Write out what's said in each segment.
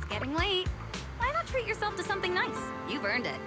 getting late. Why not treat yourself to something nice? You've earned it.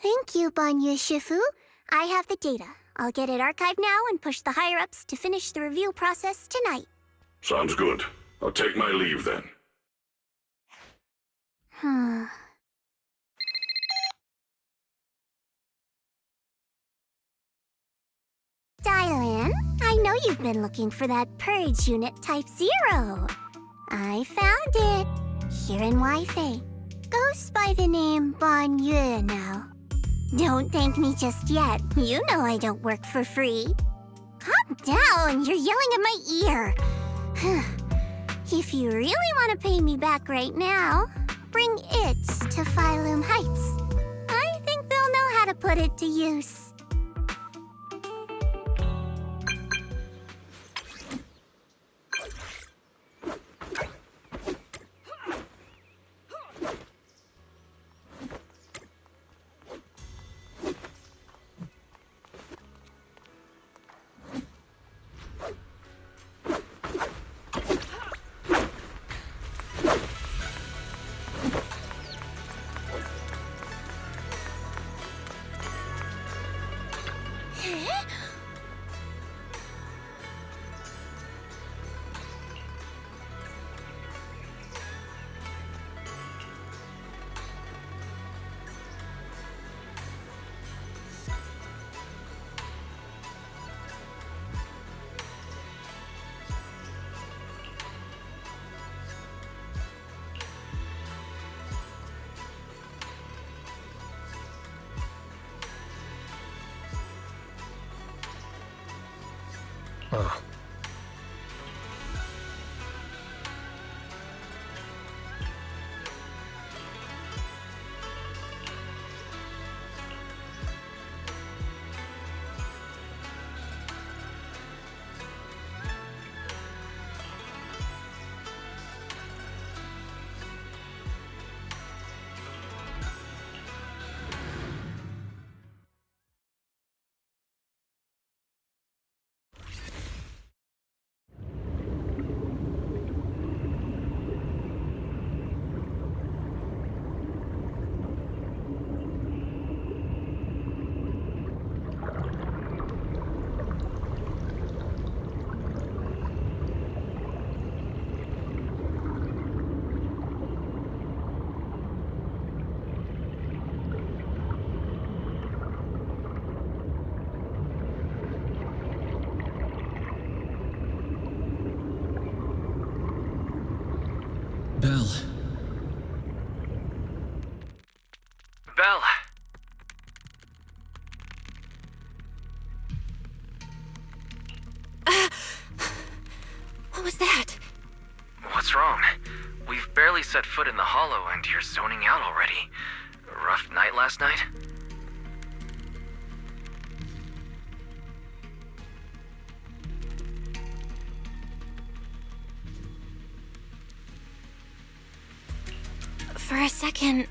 Thank you, Banya Shifu. I have the data. I'll get it archived now and push the higher-ups to finish the review process tonight. Sounds good. I'll take my leave then. Dylan, I know you've been looking for that purge unit Type 0. I found it. Here in Wi-Fi. Goes by the name Banya now. Don't thank me just yet. You know I don't work for free. Calm down, you're yelling at my ear. If you really want to pay me back right now, bring it to Phylum Heights. I think they'll know how to put it to use. Belle. Belle. What was that? What's wrong? We've barely set foot in the hollow and you're zoning out already. Rough night last night? For a second,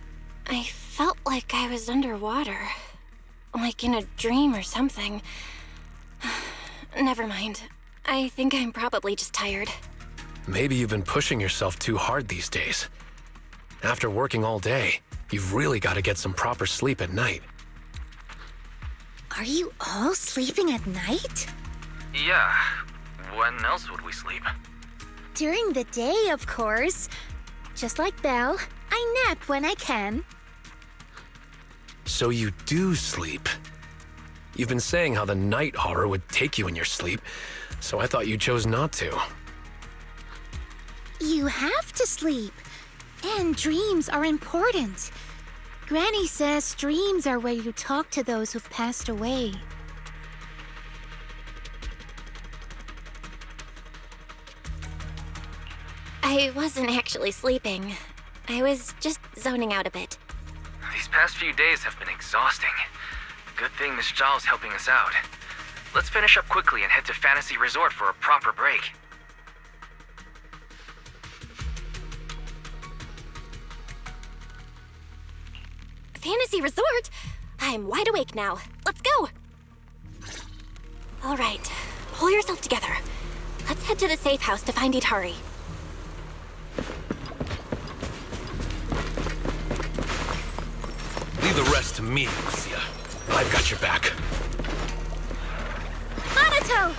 I felt like I was underwater. Like in a dream or something. Never mind. I think I'm probably just tired. Maybe you've been pushing yourself too hard these days. After working all day, you've really got to get some proper sleep at night. Are you all sleeping at night? Yeah. When else would we sleep? During the day, of course. Just like Belle, I nap when I can. So you do sleep. You've been saying how the night horror would take you in your sleep, so I thought you chose not to. You have to sleep. And dreams are important. Granny says dreams are where you talk to those who've passed away. I wasn't actually sleeping. I was just zoning out a bit. These past few days have been exhausting. Good thing Miss Zhao's helping us out. Let's finish up quickly and head to Fantasy Resort for a proper break. Fantasy Resort? I'm wide awake now. Let's go! All right, pull yourself together. Let's head to the safe house to find Itari. Leave the rest to me, Lucia. I've got your back. Minato!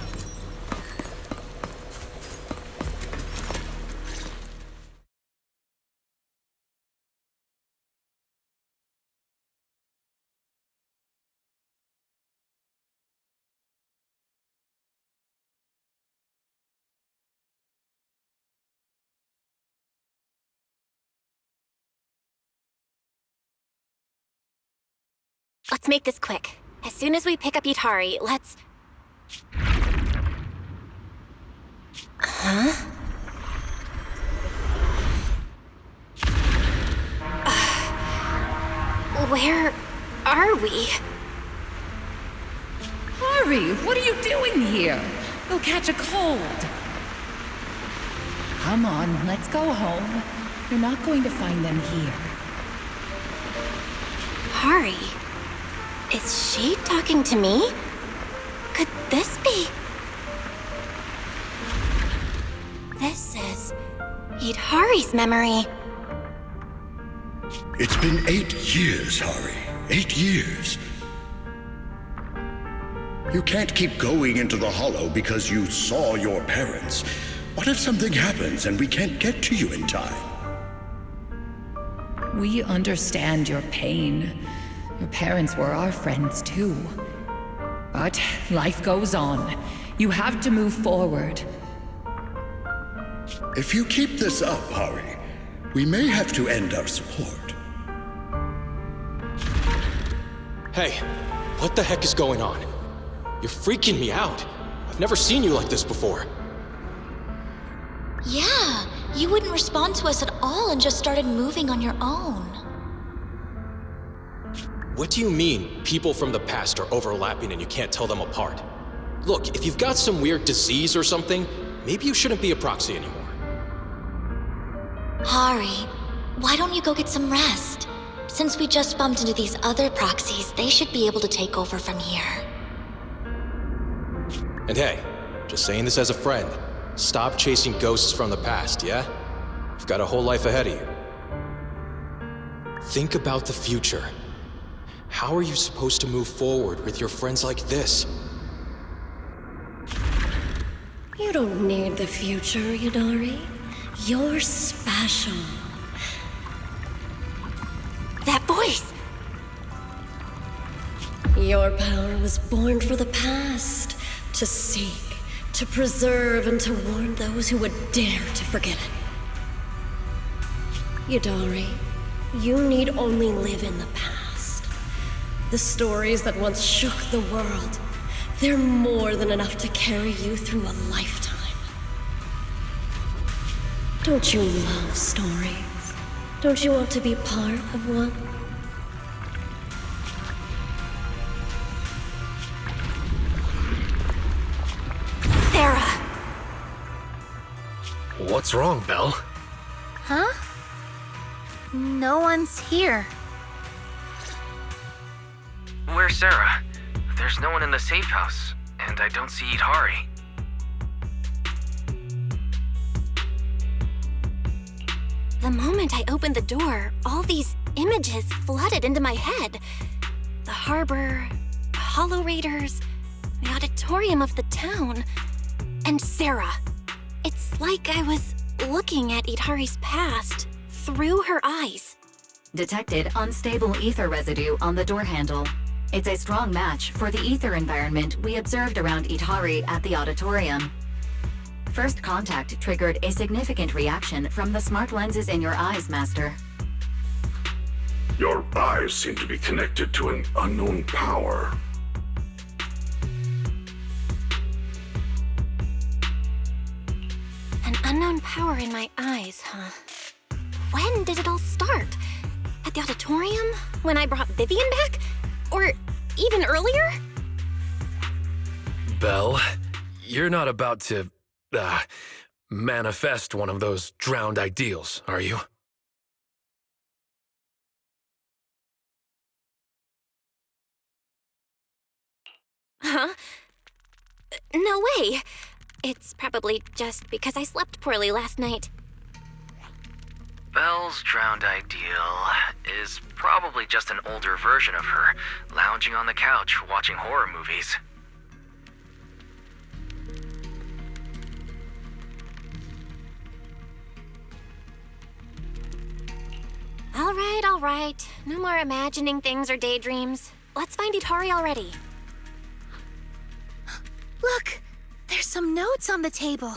Let's make this quick. As soon as we pick up Itari, let's... Huh? Where are we? Hurry! What are you doing here? You'll catch a cold. Come on, let's go home. You're not going to find them here. Hari? Is she talking to me? Could this be... This is... Itari's memory. It's been 8 years, Hari. 8 years. You can't keep going into the hollow because you saw your parents. What if something happens and we can't get to you in time? We understand your pain. Your parents were our friends too. But life goes on. You have to move forward. If you keep this up, Hari, we may have to end our support. Hey, what the heck is going on? You're freaking me out. I've never seen you like this before. Yeah, you wouldn't respond to us at all and just started moving on your own. What do you mean, people from the past are overlapping and you can't tell them apart? Look, if you've got some weird disease or something, maybe you shouldn't be a proxy anymore. Hari, why don't you go get some rest? Since we just bumped into these other proxies, they should be able to take over from here. And hey, just saying this as a friend, stop chasing ghosts from the past, yeah? You've got a whole life ahead of you. Think about the future. How are you supposed to move forward with your friends like this? You don't need the future, Itari. You're special. That voice! Your power was born for the past, to seek, to preserve, and to warn those who would dare to forget it. Yadari, you need only live in the past. The stories that once shook the world, they're more than enough to carry you through a lifetime. Don't you love stories? Don't you want to be part of one? Sarah! What's wrong, Belle? Huh? No one's here. Where's Sarah? There's no one in the safe house, and I don't see Itari. The moment I opened the door, all these images flooded into my head. The harbor, Hollow Raiders, the auditorium of the town, and Sarah. It's like I was looking at Itari's past through her eyes. Detected unstable ether residue on the door handle. It's a strong match for the ether environment we observed around Itari at the auditorium. First contact triggered a significant reaction from the smart lenses in your eyes, Master. Your eyes seem to be connected to an unknown power. An unknown power in my eyes, huh? When did it all start? At the auditorium? When I brought Vivian back? Or even earlier? Belle, you're not about to, manifest one of those drowned ideals, are you? Huh? No way. It's probably just because I slept poorly last night. Belle's drowned ideal is probably just an older version of her, lounging on the couch watching horror movies. All right. No more imagining things or daydreams. Let's find Itari already. Look! There's some notes on the table.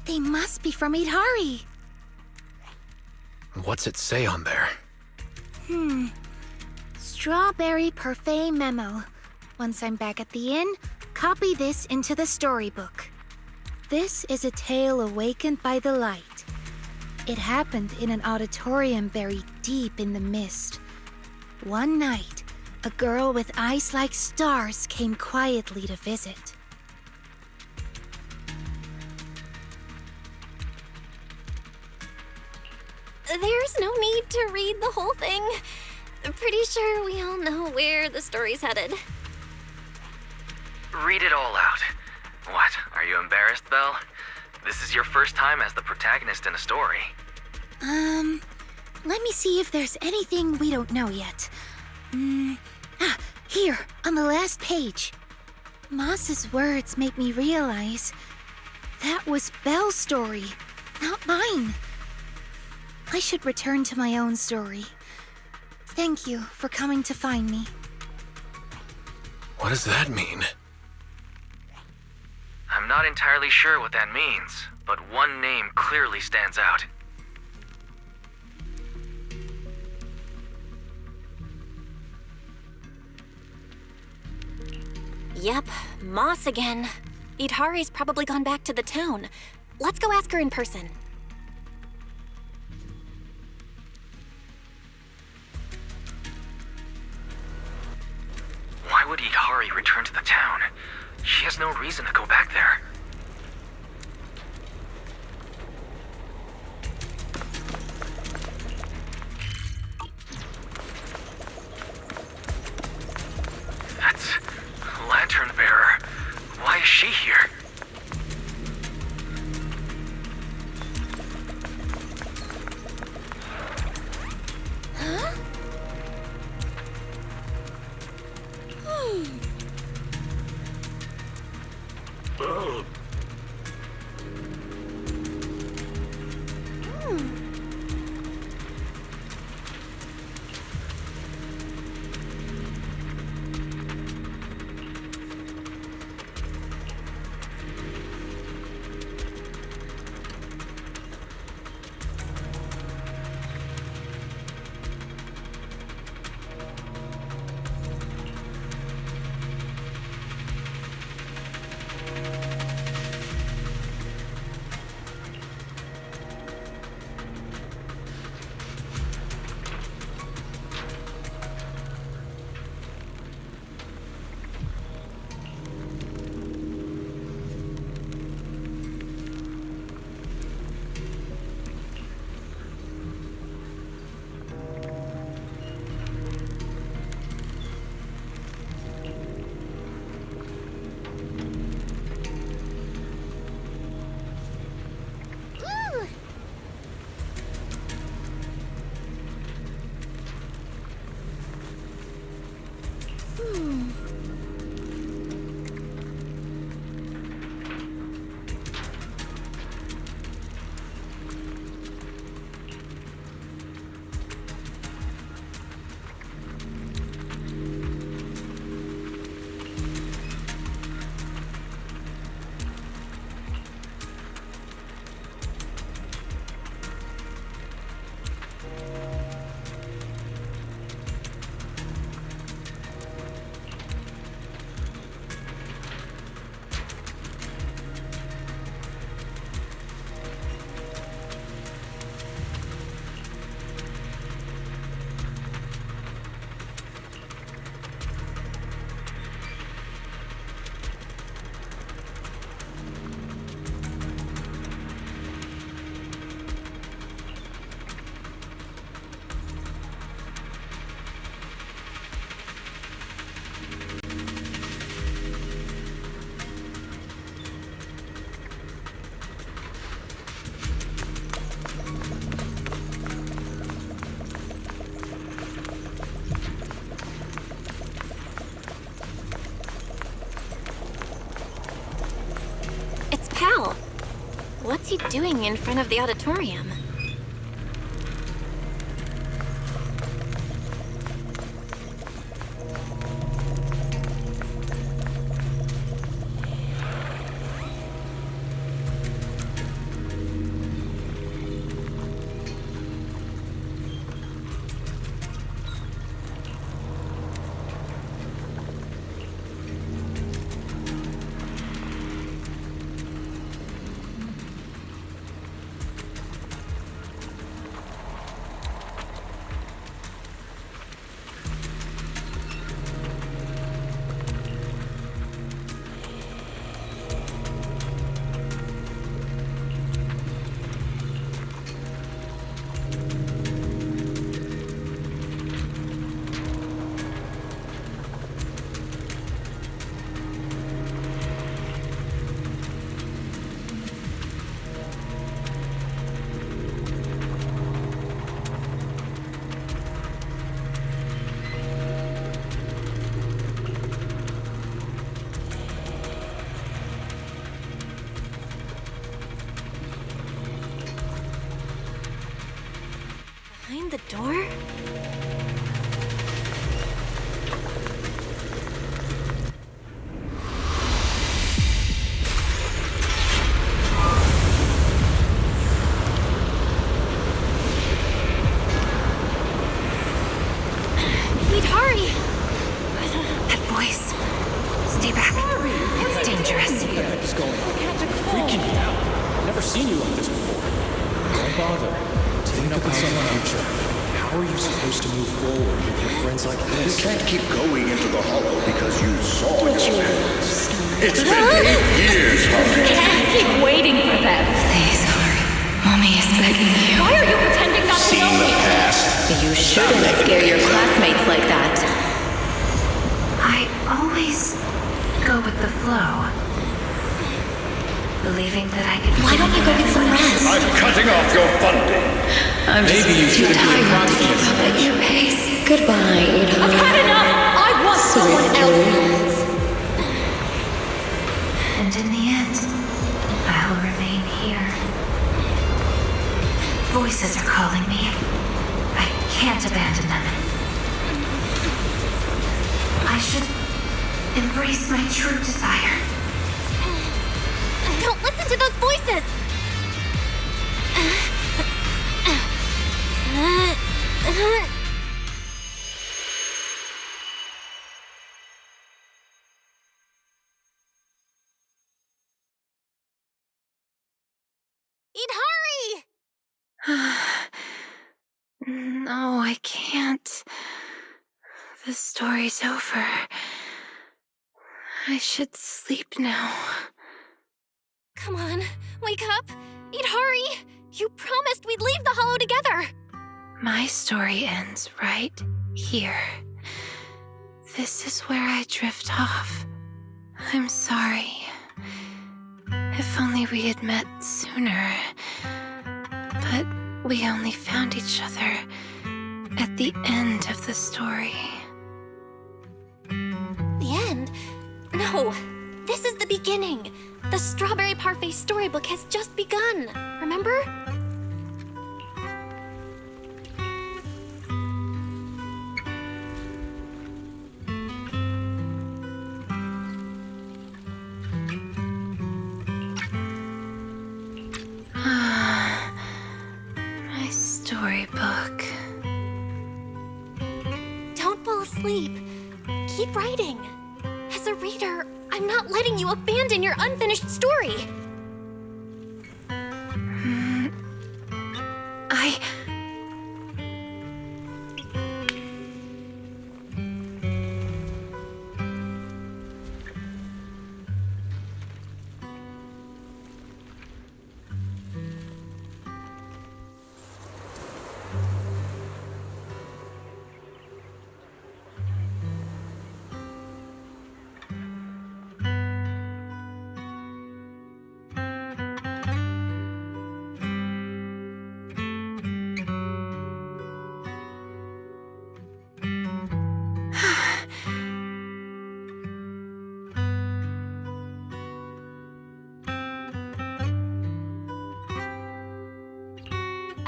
They must be from Itari. What's it say on there? Strawberry Parfait memo. Once I'm back at the inn, copy this into the storybook. This is a tale awakened by the light. It happened in an auditorium buried deep in the mist. One night, a girl with eyes like stars came quietly to visit. There's no need to read the whole thing. I'm pretty sure we all know where the story's headed. Read it all out. What, are you embarrassed, Belle? This is your first time as the protagonist in a story. Let me see if there's anything we don't know yet. Here, on the last page. Moss's words make me realize that was Belle's story, not mine. I should return to my own story. Thank you for coming to find me. What does that mean? I'm not entirely sure what that means, but one name clearly stands out. Yep, Moss again. Itari's probably gone back to the town. Let's go ask her in person. Why would Itari return to the town? She has no reason to go back there. That's Lantern Bearer. Why is she here? Well, pal. What's he doing in front of the auditorium? Behind the door? Hurry! That voice. Stay back. It's dangerous. What the heck is going on? Freaking me out. I've never seen you like this before. Don't bother. Think about the future. How are you supposed to move forward with your friends like this? You can't keep going into the hollow because you saw your parents. It's been 8 years, Harry. Can't keep waiting for them. Please, Harry. Mommy is begging you. Why are you pretending not to know Seen the me? past. You shouldn't scare your classmates like that. I always go with the flow. Believing that I could... Why don't you go get some rest? I'm cutting off your funding. Maybe you should have been confident. At your pace. Goodbye, I've had enough! I want someone else! And in the end, I'll remain here. Voices are calling me. I can't abandon them. I should embrace my true desire. Don't listen to those voices! No, I can't. The story's over. I should sleep now. Come on, wake up! Idhari! You promised we'd leave the hollow together! My story ends right here. This is where I drift off. I'm sorry. If only we had met sooner. But we only found each other at the end of the story. The end? No, this is the beginning. The Strawberry Parfait storybook has just begun, remember? My storybook. Don't fall asleep. Keep writing. As a reader, I'm not letting you abandon your unfinished story.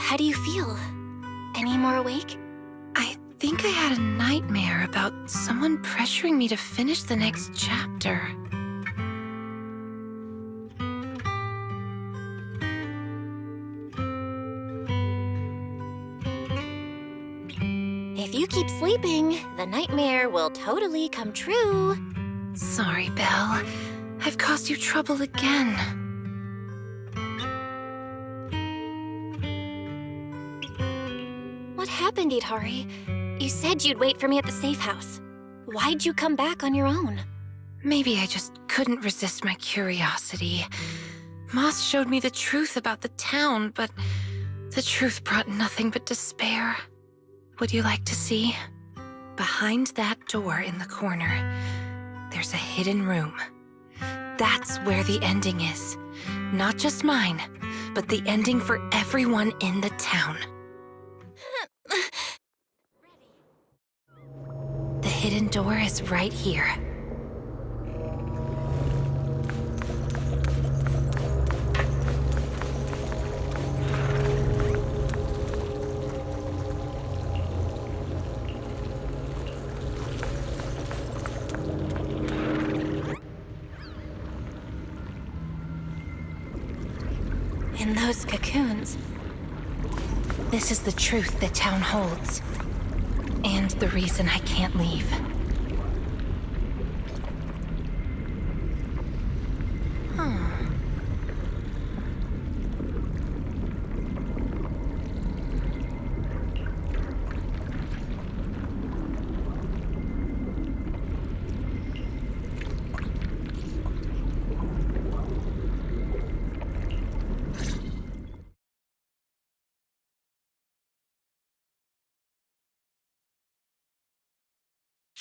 How do you feel? Any more awake? I think I had a nightmare about someone pressuring me to finish the next chapter. If you keep sleeping, the nightmare will totally come true. Sorry, Belle. I've caused you trouble again. What happened, Itari? You said you'd wait for me at the safe house. Why'd you come back on your own? Maybe I just couldn't resist my curiosity. Moss showed me the truth about the town, but the truth brought nothing but despair. Would you like to see? Behind that door in the corner, there's a hidden room. That's where the ending is. Not just mine, but the ending for everyone in the town. The hidden door is right here. In those cocoons. This is the truth the town holds. And the reason I can't leave.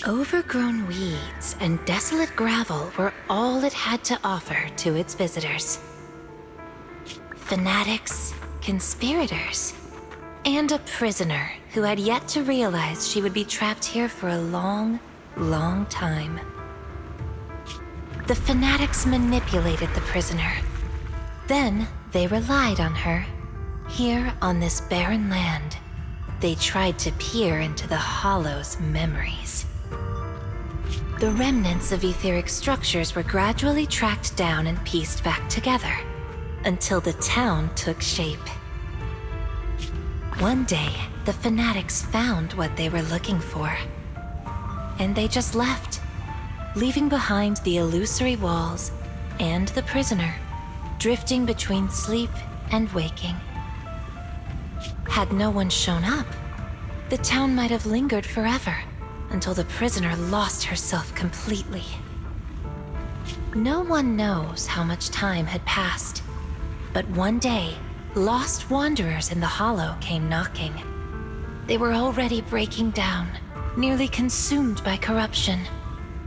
Overgrown weeds and desolate gravel were all it had to offer to its visitors. Fanatics, conspirators, and a prisoner who had yet to realize she would be trapped here for a long, long time. The fanatics manipulated the prisoner. Then they relied on her. Here on this barren land, they tried to peer into the Hollow's memories. The remnants of etheric structures were gradually tracked down and pieced back together, until the town took shape. One day, the fanatics found what they were looking for. And they just left, leaving behind the illusory walls and the prisoner, drifting between sleep and waking. Had no one shown up, the town might have lingered forever, until the prisoner lost herself completely. No one knows how much time had passed, but one day, lost wanderers in the Hollow came knocking. They were already breaking down, nearly consumed by corruption,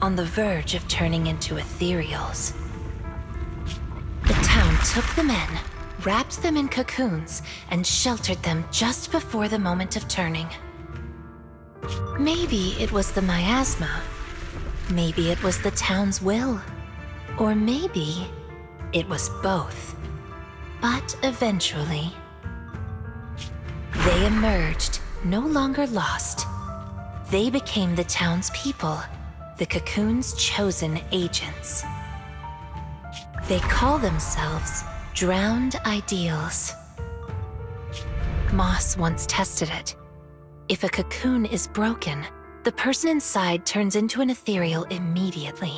on the verge of turning into ethereals. The town took them in, wrapped them in cocoons, and sheltered them just before the moment of turning. Maybe it was the miasma. Maybe it was the town's will. Or maybe it was both. But eventually, they emerged, no longer lost. They became the town's people, the cocoon's chosen agents. They call themselves Drowned Ideals. Moss once tested it. If a cocoon is broken, the person inside turns into an ethereal immediately.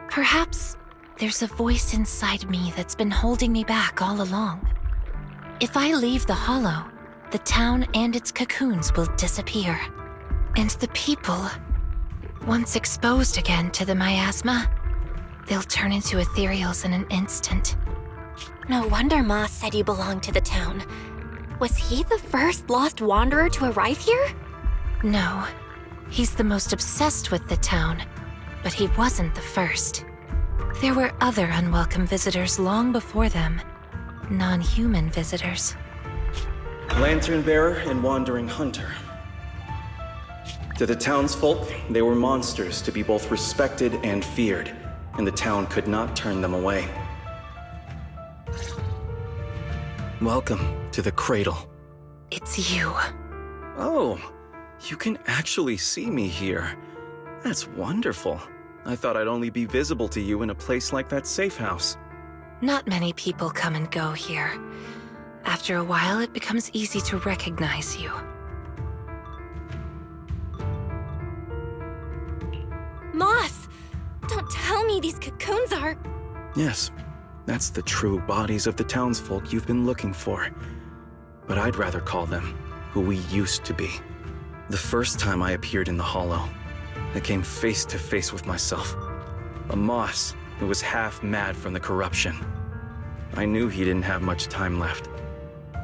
Perhaps there's a voice inside me that's been holding me back all along. If I leave the Hollow, the town and its cocoons will disappear. And the people, once exposed again to the miasma, they'll turn into ethereals in an instant. No wonder Moss said you belonged to the town. Was he the first lost wanderer to arrive here? No. He's the most obsessed with the town, but he wasn't the first. There were other unwelcome visitors long before them. Non-human visitors. Lantern bearer and wandering hunter. To the townsfolk, they were monsters to be both respected and feared, and the town could not turn them away. Welcome to the Cradle, it's you. Oh, you can actually see me here. That's wonderful. I thought I'd only be visible to you in a place like that safe house. Not many people come and go here. After a while, it becomes easy to recognize you. Moss! Don't tell me these cocoons are... Yes, that's the true bodies of the townsfolk you've been looking for. But I'd rather call them who we used to be. The first time I appeared in the Hollow, I came face to face with myself. A Moss who was half mad from the corruption. I knew he didn't have much time left.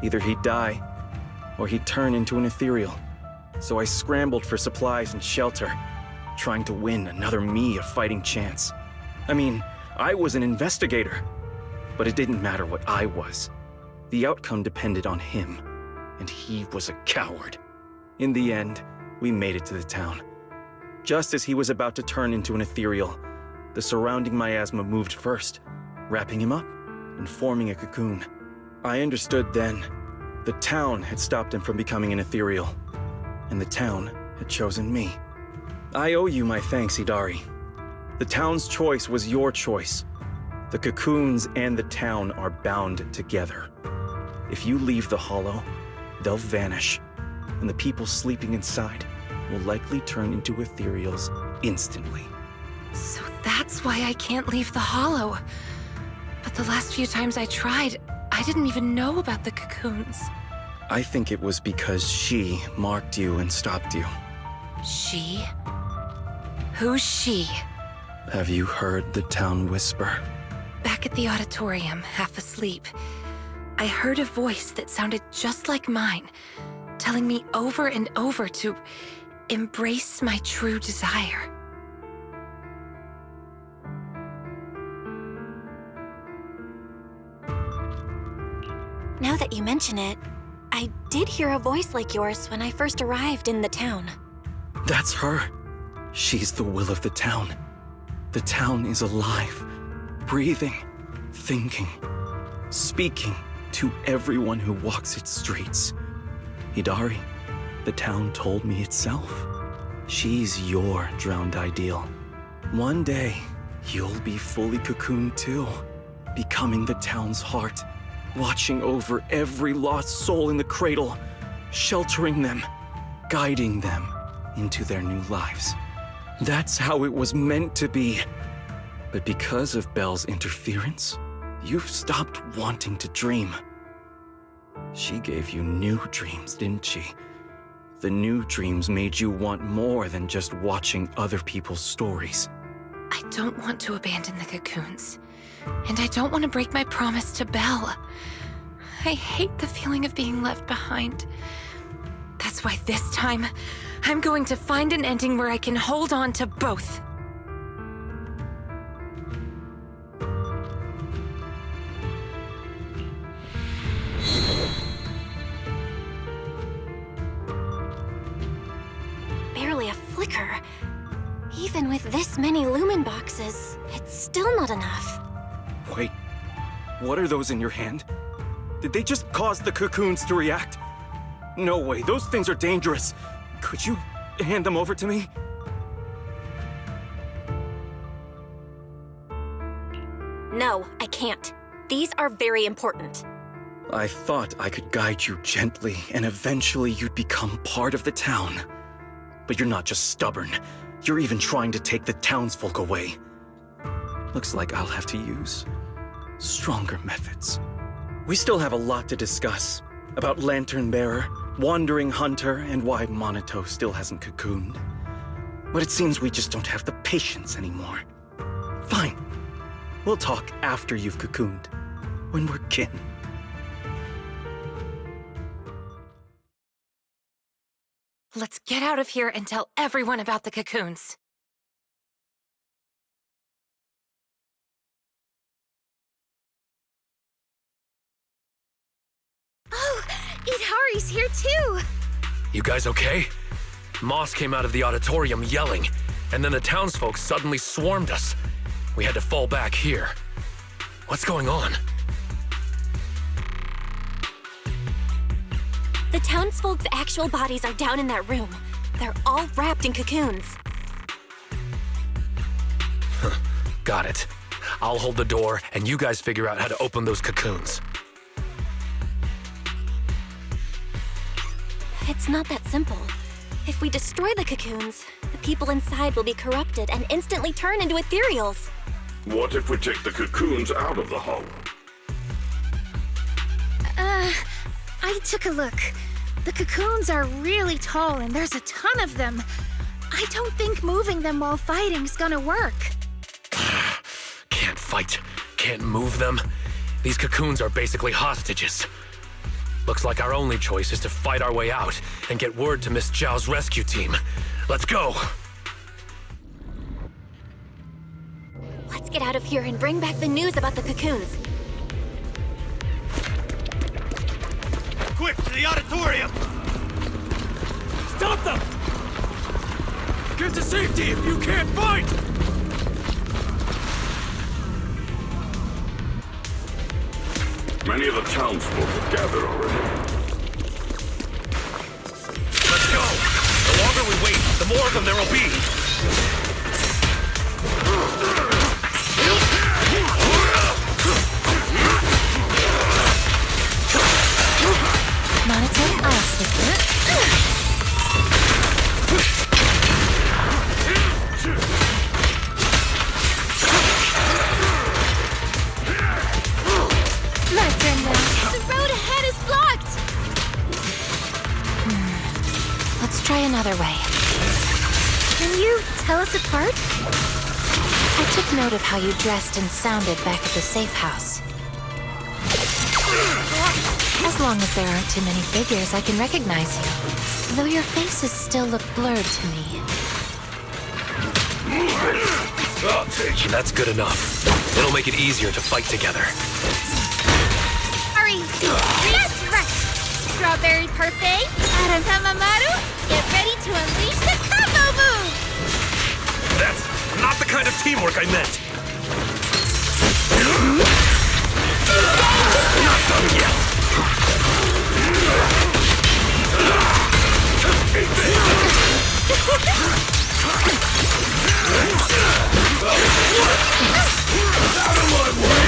Either he'd die, or he'd turn into an ethereal. So I scrambled for supplies and shelter, trying to win another me a fighting chance. I mean, I was an investigator, but it didn't matter what I was. The outcome depended on him, and he was a coward. In the end, we made it to the town. Just as he was about to turn into an ethereal, the surrounding miasma moved first, wrapping him up and forming a cocoon. I understood then. The town had stopped him from becoming an ethereal, and the town had chosen me. I owe you my thanks, Idari. The town's choice was your choice. The cocoons and the town are bound together. If you leave the Hollow, they'll vanish, and the people sleeping inside will likely turn into ethereals instantly. So that's why I can't leave the Hollow. But the last few times I tried, I didn't even know about the cocoons. I think it was because she marked you and stopped you. She? Who's she? Have you heard the town whisper? Back at the auditorium, half asleep, I heard a voice that sounded just like mine, telling me over and over to embrace my true desire. Now that you mention it, I did hear a voice like yours when I first arrived in the town. That's her. She's the will of the town. The town is alive, breathing, thinking, speaking to everyone who walks its streets. Hidari, the town told me itself. She's your drowned ideal. One day, you'll be fully cocooned too, becoming the town's heart, watching over every lost soul in the cradle, sheltering them, guiding them into their new lives. That's how it was meant to be. But because of Belle's interference, you've stopped wanting to dream. She gave you new dreams, didn't she? The new dreams made you want more than just watching other people's stories. I don't want to abandon the cocoons. And I don't want to break my promise to Belle. I hate the feeling of being left behind. That's why this time, I'm going to find an ending where I can hold on to both. Barely a flicker. Even with this many lumen boxes, it's still not enough. Wait, what are those in your hand? Did they just cause the cocoons to react? No way, those things are dangerous. Could you hand them over to me? No, I can't. These are very important. I thought I could guide you gently, and eventually you'd become part of the town. But you're not just stubborn. You're even trying to take the townsfolk away. Looks like I'll have to use stronger methods. We still have a lot to discuss about Lantern Bearer, Wandering Hunter, and why Monito still hasn't cocooned. But it seems we just don't have the patience anymore. Fine. We'll talk after you've cocooned, when we're kin. Let's get out of here and tell everyone about the cocoons. Oh, Idari's here too! You guys okay? Moss came out of the auditorium yelling, and then the townsfolk suddenly swarmed us. We had to fall back here. What's going on? The townsfolk's actual bodies are down in that room. They're all wrapped in cocoons. Got it. I'll hold the door, and you guys figure out how to open those cocoons. It's not that simple. If we destroy the cocoons, the people inside will be corrupted and instantly turn into ethereals. What if we take the cocoons out of the hollow? I took a look. The cocoons are really tall and there's a ton of them. I don't think moving them while fighting's gonna work. Can't fight, can't move them. These cocoons are basically hostages. Looks like our only choice is to fight our way out and get word to Miss Zhao's rescue team. Let's go! Let's get out of here and bring back the news about the cocoons. Quick, to the auditorium! Stop them! Get to safety if you can't fight! Many of the townsfolk have gathered already. Let's go! The longer we wait, the more of them there will be! Monotone, I'll stick with it. My turn now. The road ahead is blocked! Let's try another way. Can you tell us apart? I took note of how you dressed and sounded back at the safe house. As long as there aren't too many figures, I can recognize you. Though your faces still look blurred to me. That's good enough. It'll make it easier to fight together. Hurry! That's right! Strawberry Parfait, Adam Tamamaru, get ready to unleash the combo move! That's not the kind of teamwork I meant! Not done yet! Out of my way!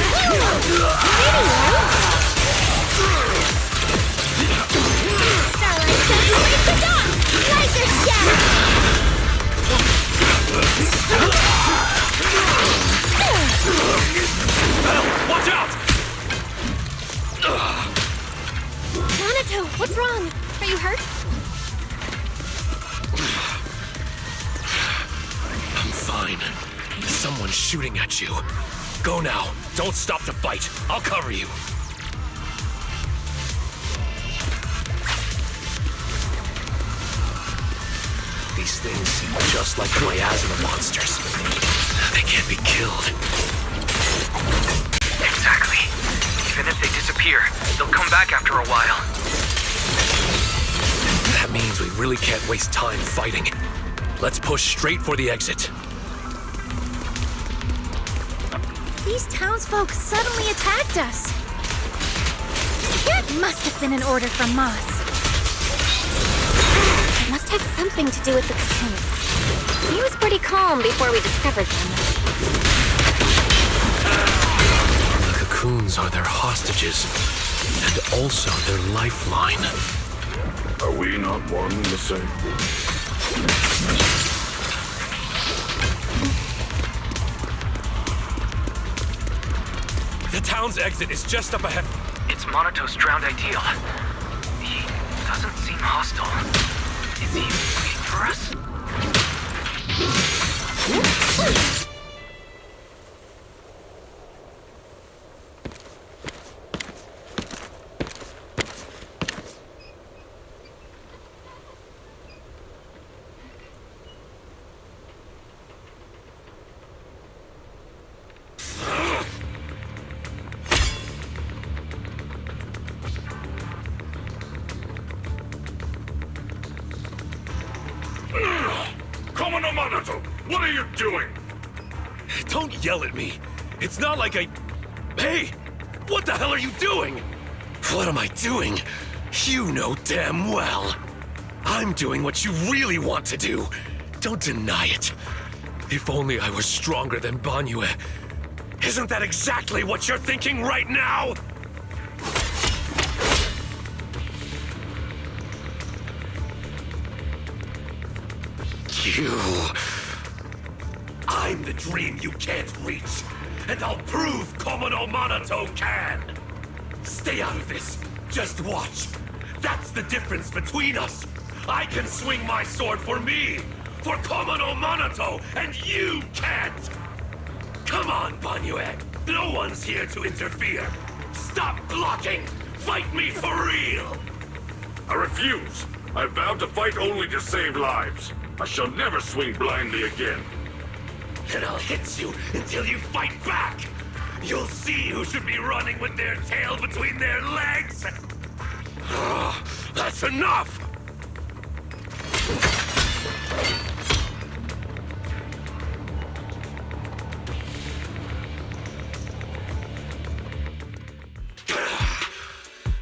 Watch out! Monato, what's wrong? Are you hurt? I'm fine. Someone's shooting at you. Go now. Don't stop to fight. I'll cover you. These things seem just like the miasma monsters. They can't be killed. Exactly. Even if they disappear, they'll come back after a while. That means we really can't waste time fighting. Let's push straight for the exit. These townsfolk suddenly attacked us. That must have been an order from Moss. It must have something to do with the cocoons. He was pretty calm before we discovered them. The cocoons are their hostages, and also their lifeline. Are we not one and the same? The town's exit is just up ahead. It's Monato's drowned ideal. He doesn't seem hostile. Is he waiting for us? Monato, what are you doing? Don't yell at me. It's not like I... Hey! What the hell are you doing? What am I doing? You know damn well. I'm doing what you really want to do. Don't deny it. If only I was stronger than Bygone. Isn't that exactly what you're thinking right now? I'm the dream you can't reach, and I'll prove Komono Monoto can. Stay out of this. Just watch. That's the difference between us. I can swing my sword for me, for Komono Monoto, and you can't. Come on, Bygone. No one's here to interfere. Stop blocking. Fight me for real. I refuse. I vowed to fight only to save lives. I shall never swing blindly again. And I'll hit you until you fight back. You'll see who should be running with their tail between their legs. That's enough!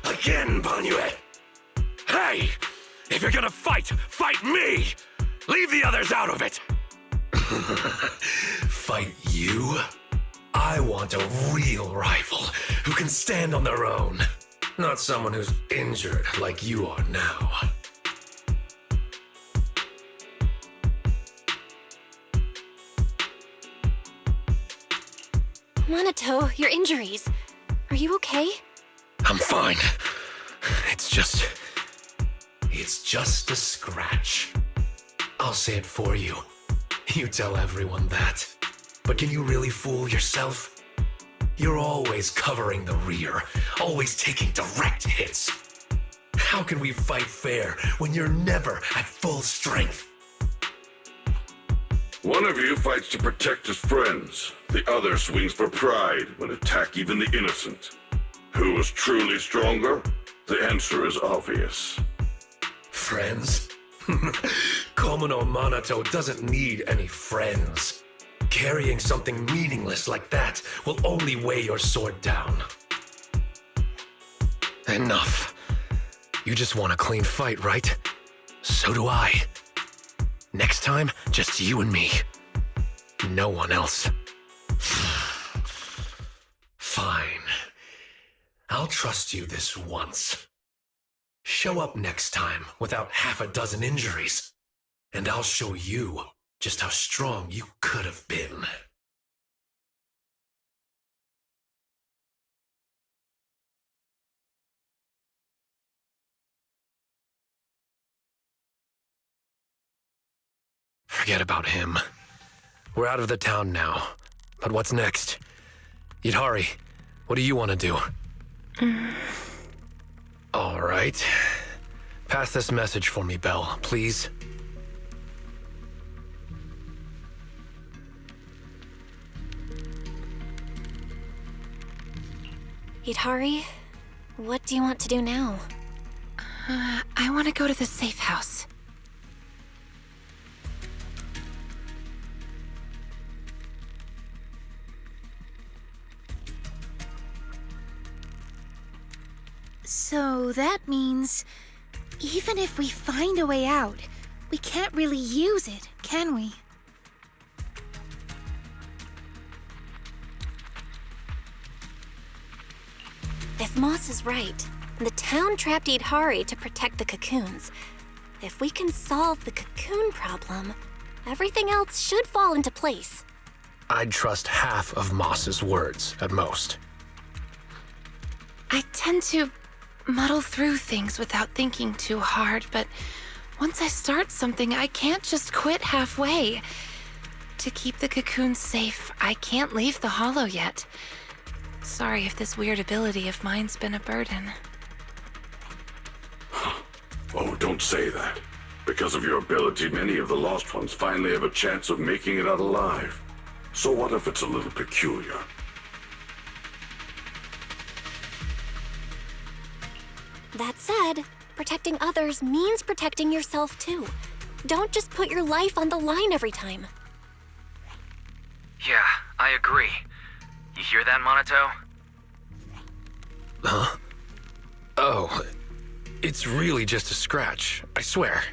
Again, Bygone! Hey! If you're gonna fight, fight me! Leave the others out of it! Fight you? I want a real rival who can stand on their own. Not someone who's injured like you are now. Monoto, your injuries. Are you okay? I'm fine. It's just a scratch. I'll say it for you. You tell everyone that. But can you really fool yourself? You're always covering the rear, always taking direct hits. How can we fight fair when you're never at full strength? One of you fights to protect his friends. The other swings for pride when attack even the innocent. Who is truly stronger? The answer is obvious. Friends? Komono Monoto doesn't need any friends. Carrying something meaningless like that will only weigh your sword down. Enough. You just want a clean fight, right? So do I. Next time, just you and me. No one else. Fine. I'll trust you this once. Show up next time without half a dozen injuries, and I'll show you just how strong you could have been. Forget about him. We're out of the town now. But what's next? Itari, what do you want to do? All right. Pass this message for me, Belle, please. Itari, what do you want to do now? I want to go to the safe house. So that means, even if we find a way out, we can't really use it, can we? If Moss is right, the town trapped Itari to protect the cocoons. If we can solve the cocoon problem, everything else should fall into place. I'd trust half of Moss's words, at most. I tend to muddle through things without thinking too hard, but once I start something, I can't just quit halfway. To keep the cocoons safe, I can't leave the hollow yet. Sorry if this weird ability of mine's been a burden. Oh, don't say that. Because of your ability, many of the lost ones finally have a chance of making it out alive. So what if it's a little peculiar? That said, protecting others means protecting yourself too. Don't just put your life on the line every time. Yeah, I agree. You hear that, Monoto? Huh? Oh, It's really just a scratch, I swear.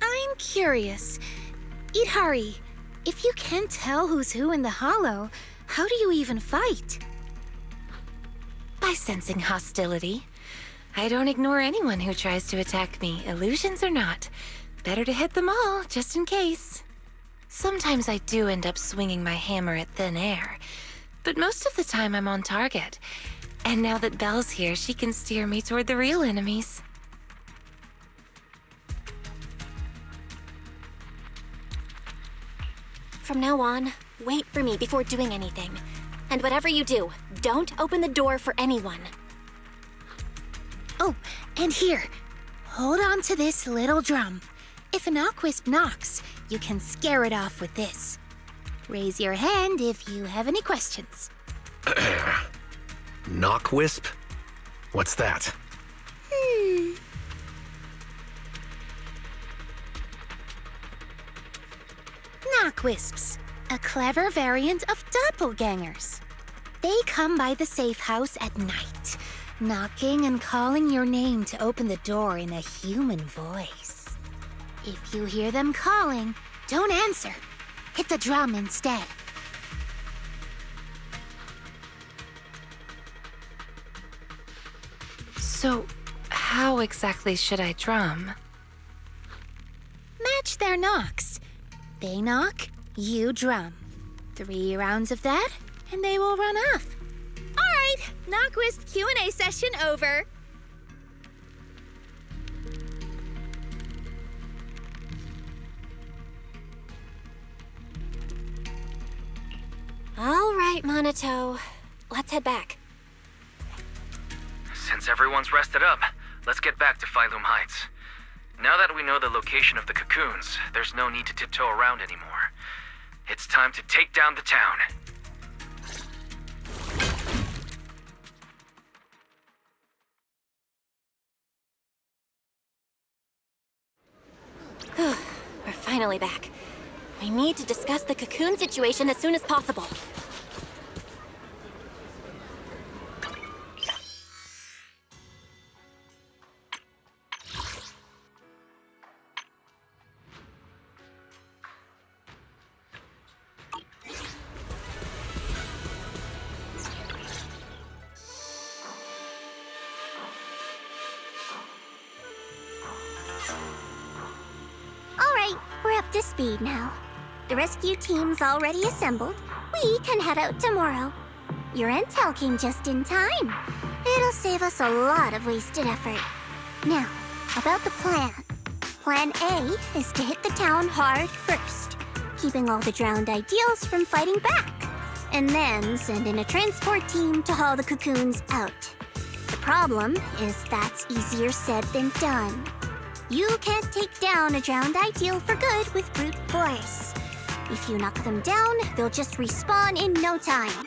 I'm curious. Itari, if you can't tell who's who in the hollow, how do you even fight? By sensing hostility. I don't ignore anyone who tries to attack me, illusions or not. Better to hit them all, just in case. Sometimes I do end up swinging my hammer at thin air, but most of the time I'm on target. And now that Belle's here, she can steer me toward the real enemies. From now on, wait for me before doing anything. And whatever you do, don't open the door for anyone. Oh, and here, hold on to this little drum. If an Knockwisp knocks, you can scare it off with this. Raise your hand if you have any questions. Knockwisp? What's that? Knockwisps, a clever variant of doppelgangers. They come by the safe house at night, knocking and calling your name to open the door in a human voice. If you hear them calling, don't answer. Hit the drum instead. So, how exactly should I drum? Match their knocks. They knock, you drum. 3 rounds of that, and they will run off. All right, Knockwisp Q&A session over. All right, Monato. Let's head back. Since everyone's rested up, let's get back to Phylum Heights. Now that we know the location of the cocoons, there's no need to tiptoe around anymore. It's time to take down the town. We're finally back. We need to discuss the cocoon situation as soon as possible. We're up to speed now. The rescue team's already assembled. We can head out tomorrow. Your intel came just in time. It'll save us a lot of wasted effort. Now, about the plan. Plan A is to hit the town hard first, keeping all the drowned ideals from fighting back, and then send in a transport team to haul the cocoons out. The problem is that's easier said than done. You can't take down a drowned ideal for good with brute force. If you knock them down, they'll just respawn in no time.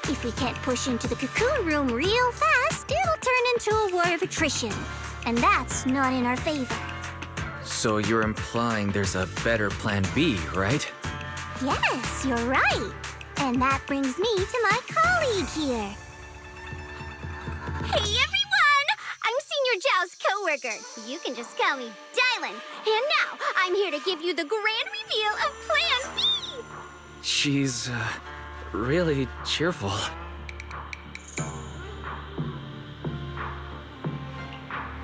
If we can't push into the cocoon room real fast, it'll turn into a war of attrition. And that's not in our favor. So you're implying there's a better plan B, right? Yes, you're right. And that brings me to my colleague here. Hey, everyone! I'm Senior Zhao's co-worker. You can just call me Dylan. And now, I'm here to give you the grand reveal of Plan B! She's, really cheerful.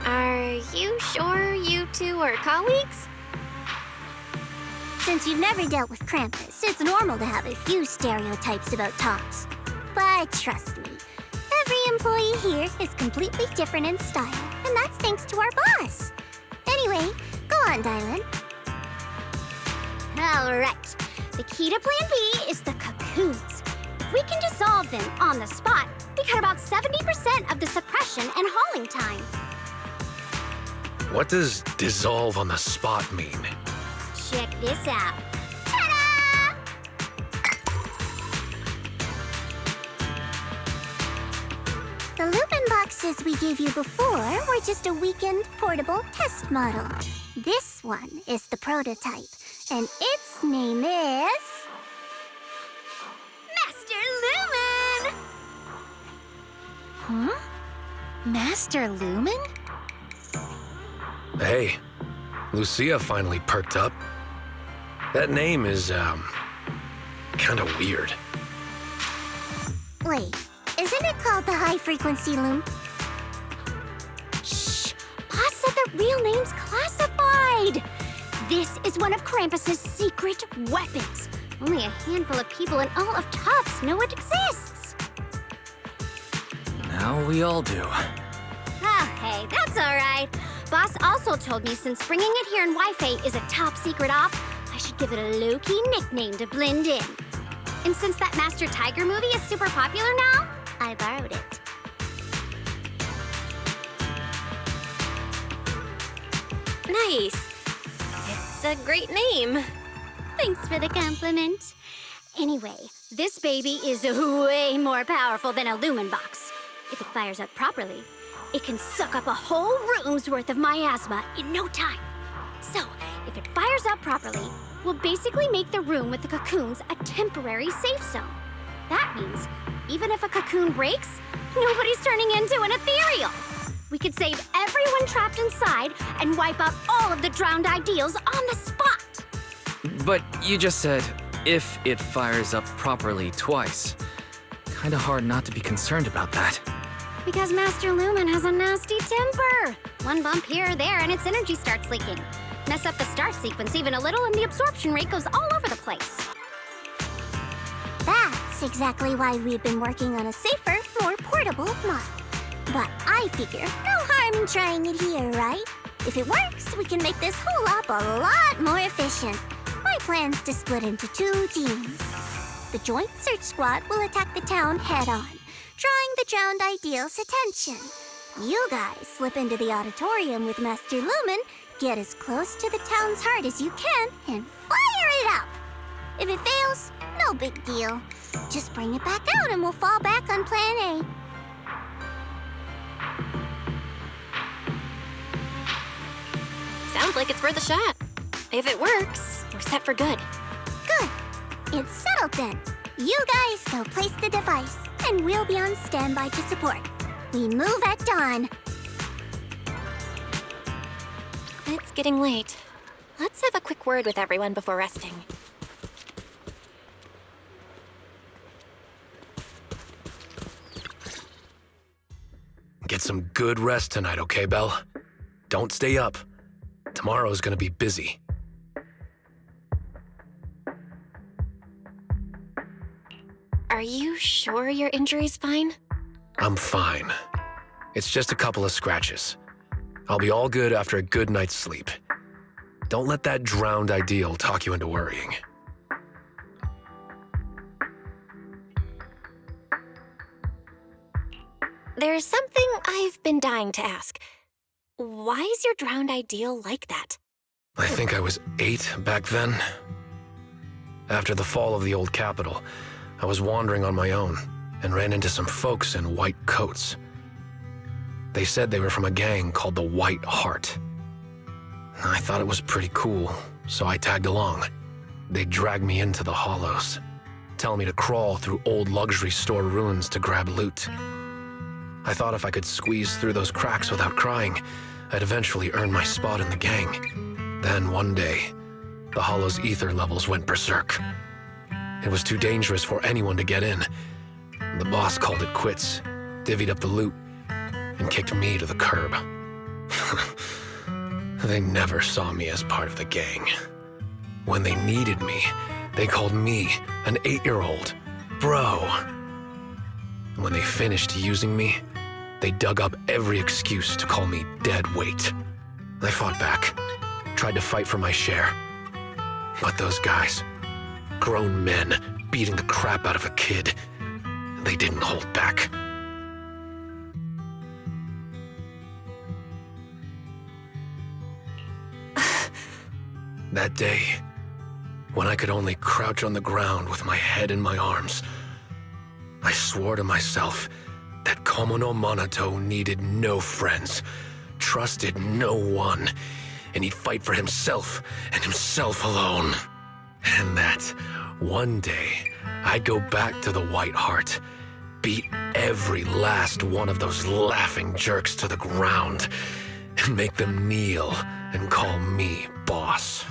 Are you sure you two are colleagues? Since you've never dealt with Krampus, it's normal to have a few stereotypes about tops. But trust me, every employee here is completely different in style, and that's thanks to our boss. Anyway, go on, Dylan. All right. The key to Plan B is the cocoons. If we can dissolve them on the spot, we cut about 70% of the suppression and hauling time. What does dissolve on the spot mean? Check this out. Ta-da! The Lupin boxes we gave you before were just a weakened portable test model. This one is the prototype, and its name is... Master Lumen! Huh? Master Lumen? Hey, Lucia finally perked up. That name is, kinda weird. Wait, isn't it called the high-frequency loom? Shh! Boss said the real name's classified! This is one of Krampus's secret weapons. Only a handful of people in all of Tufts know it exists. Now we all do. Oh, hey, that's all right. Boss also told me since bringing it here in Wi-Fi is a top secret op, I should give it a low-key nickname to blend in. And since that Master Tiger movie is super popular now, I borrowed it. Nice. It's a great name. Thanks for the compliment. Anyway, this baby is way more powerful than a Lumen box. If it fires up properly, it can suck up a whole room's worth of miasma in no time. So, if it fires up properly, we'll basically make the room with the cocoons a temporary safe zone. That means, even if a cocoon breaks, nobody's turning into an ethereal. We could save everyone trapped inside and wipe out all of the drowned ideals on the spot. But you just said, if it fires up properly twice. Kinda hard not to be concerned about that. Because Master Lumen has a nasty temper. One bump here or there and its energy starts leaking. Mess up the start sequence even a little and the absorption rate goes all over the place. That's exactly why we've been working on a safer, more portable model. But I figure no harm in trying it here, right? If it works, we can make this whole op a lot more efficient. My plan's to split into 2 teams. The Joint Search Squad will attack the town head-on, drawing the drowned ideals' attention. You guys slip into the auditorium with Master Lumen, get as close to the town's heart as you can, and fire it up! If it fails, no big deal. Just bring it back out and we'll fall back on Plan A. Sounds like it's worth a shot. If it works, we're set for good. Good. It's settled then. You guys go place the device, and we'll be on standby to support. We move at dawn. It's getting late. Let's have a quick word with everyone before resting. Get some good rest tonight, okay, Belle? Don't stay up. Tomorrow's gonna be busy. Are you sure your injury's fine? I'm fine. It's just a couple of scratches. I'll be all good after a good night's sleep. Don't let that drowned ideal talk you into worrying. There's something I've been dying to ask. Why is your drowned ideal like that? I think I was 8 back then. After the fall of the old capital, I was wandering on my own and ran into some folks in white coats. They said they were from a gang called the White Heart. I thought it was pretty cool, so I tagged along. They dragged me into the hollows, telling me to crawl through old luxury store ruins to grab loot. I thought if I could squeeze through those cracks without crying, I'd eventually earn my spot in the gang. Then one day, the hollow's ether levels went berserk. It was too dangerous for anyone to get in. The boss called it quits, divvied up the loot, and kicked me to the curb. They never saw me as part of the gang. When they needed me, they called me an 8-year-old bro. When they finished using me, they dug up every excuse to call me dead weight. I fought back, tried to fight for my share. But those guys, grown men beating the crap out of a kid, they didn't hold back. That day, when I could only crouch on the ground with my head in my arms, I swore to myself that Komo no Monato needed no friends, trusted no one, and he'd fight for himself and himself alone. And that one day I'd go back to the White Heart, beat every last one of those laughing jerks to the ground and make them kneel and call me boss.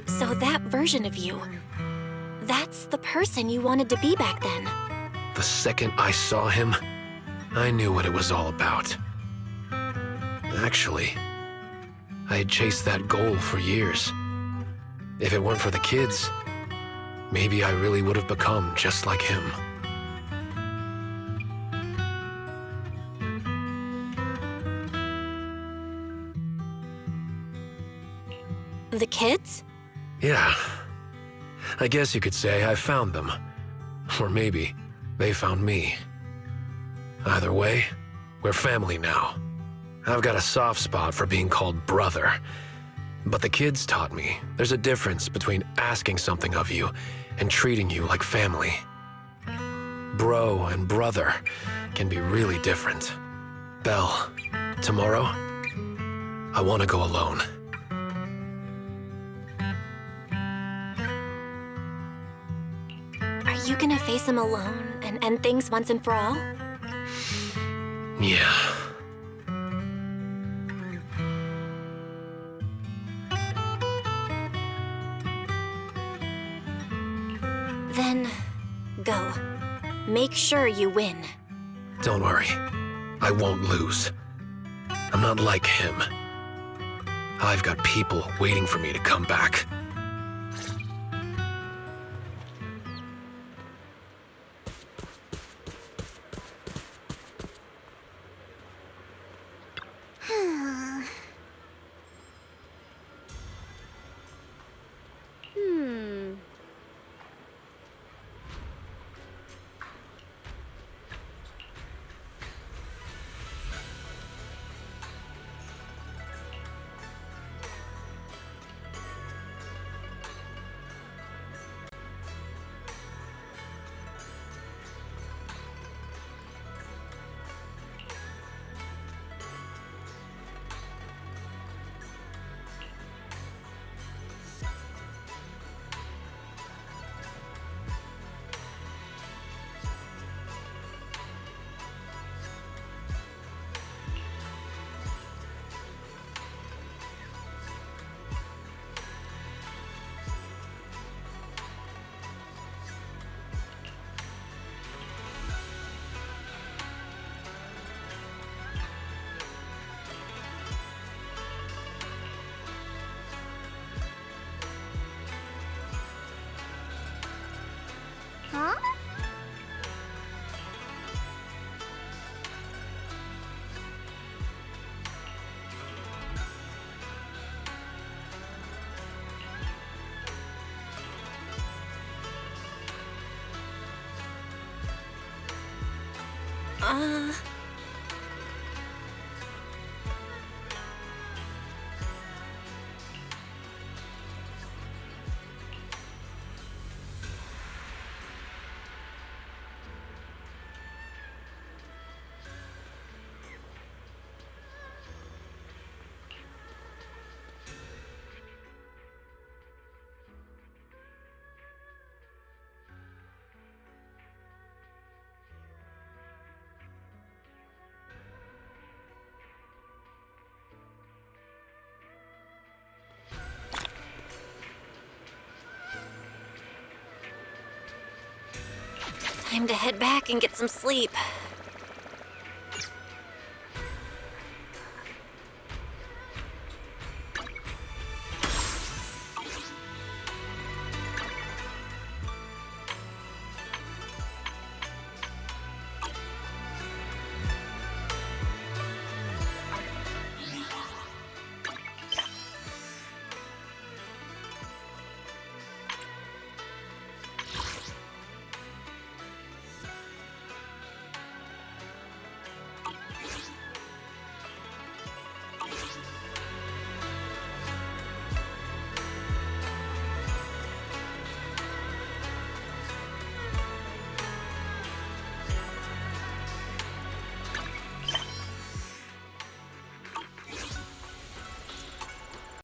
So that version of you, that's the person you wanted to be back then. The second I saw him, I knew what it was all about. Actually, I had chased that goal for years. If it weren't for the kids, maybe I really would have become just like him. The kids? Yeah. I guess you could say I found them. Or maybe they found me. Either way, we're family now. I've got a soft spot for being called brother. But the kids taught me there's a difference between asking something of you and treating you like family. Bro and brother can be really different. Belle, tomorrow, I want to go alone. Are you gonna face him alone and end things once and for all? Yeah. Then, go. Make sure you win. Don't worry. I won't lose. I'm not like him. I've got people waiting for me to come back. Huh? Time to head back and get some sleep.